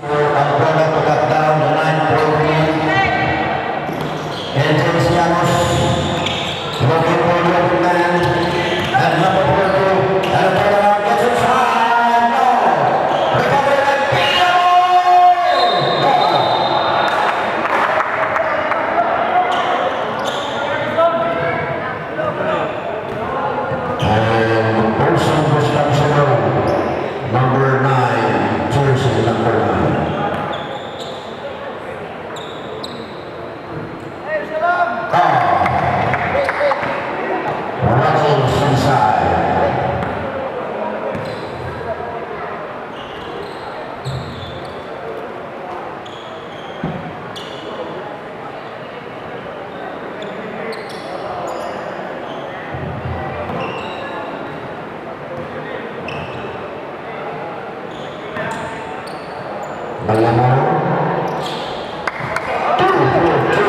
Albuera to cut down the 9-point lead. And Cristianos looking for the open man. And number 42, Albuera gets inside. No! Recovery and and the person responsible, number 9, jersey number 9. Russell's inside. Malamaro. 2-4-2.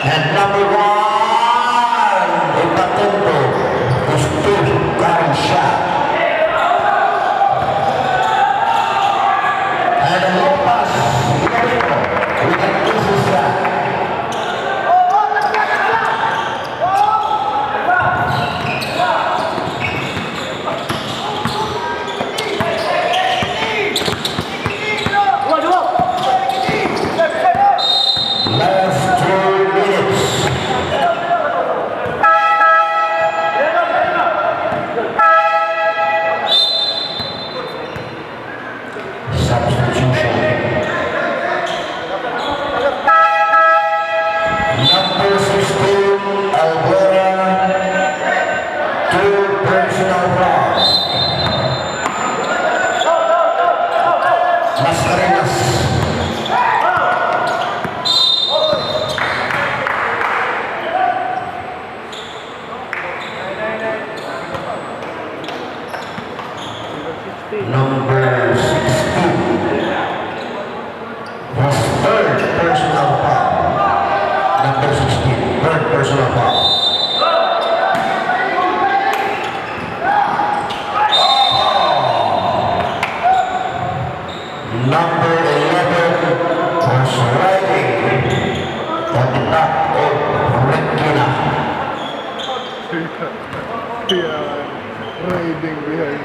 And number 1, Ipatumbo, is still current shot. And a low pass, with an easy shot. Number 16, Albuera, 2 personal fouls. Mascarenas. Number 16, his 3rd personal foul. Number 16, 3rd personal foul. Number 11 was riding on the back of Regina. Riding behind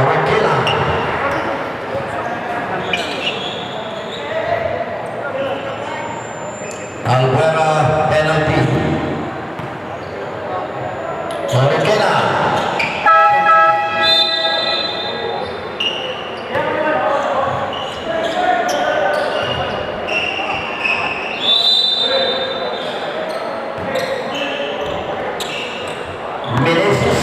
Regina. Albuera penalty. Regina. Meneses.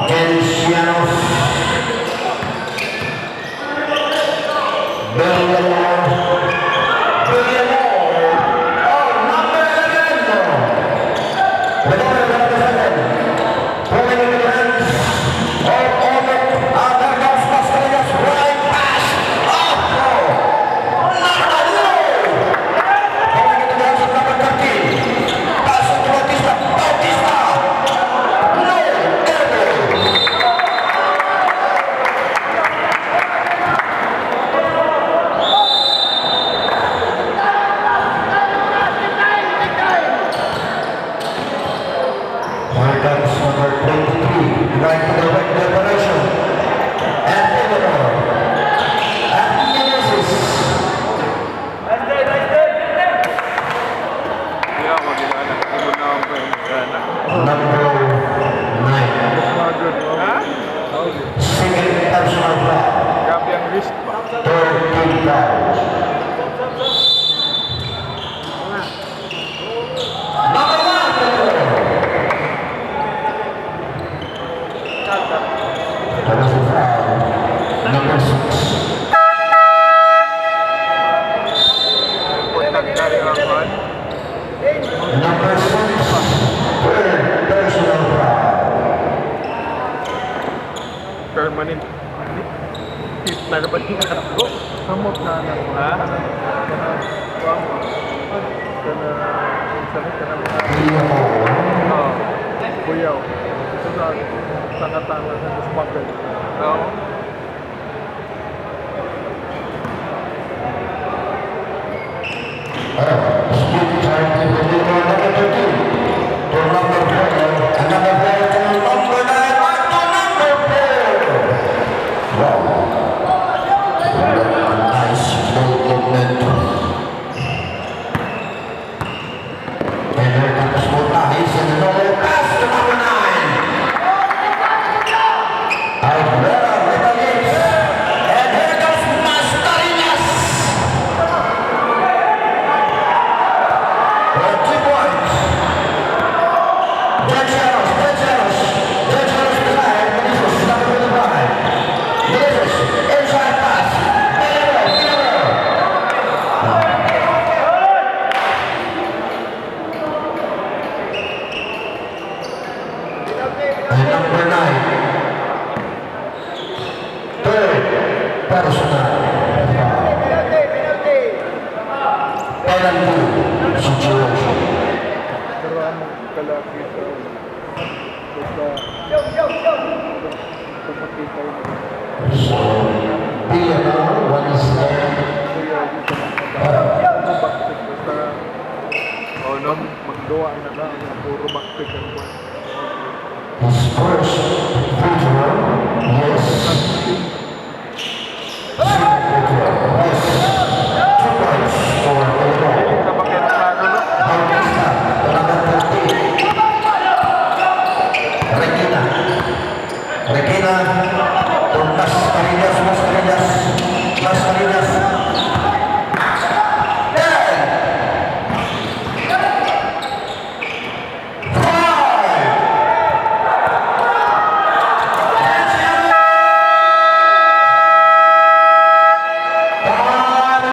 Gensianos. permanent. Hit na naman yung anak ko. Samot na anak mo. Ha? Kana mga Oo. buyaw. Ito sa tanga-tanga sa smuggle. Oo. Albuera retaliates, and here comes Mascareñas. For 2 points. Dead Shadows behind, Vinicius, number 25. Vinicius, inside pass, Miller. And number 9. Personal penalty situation. Pero ang kalaki sa pagpakita yun. So, PMO, one is there. Backpick basta Oh, no? magduwa na lang. Puro backpick ang buwan. His first free throw, yes. Yes. 2 points for Illinois. Kapag klaro na. Bautista, number 13. Regina,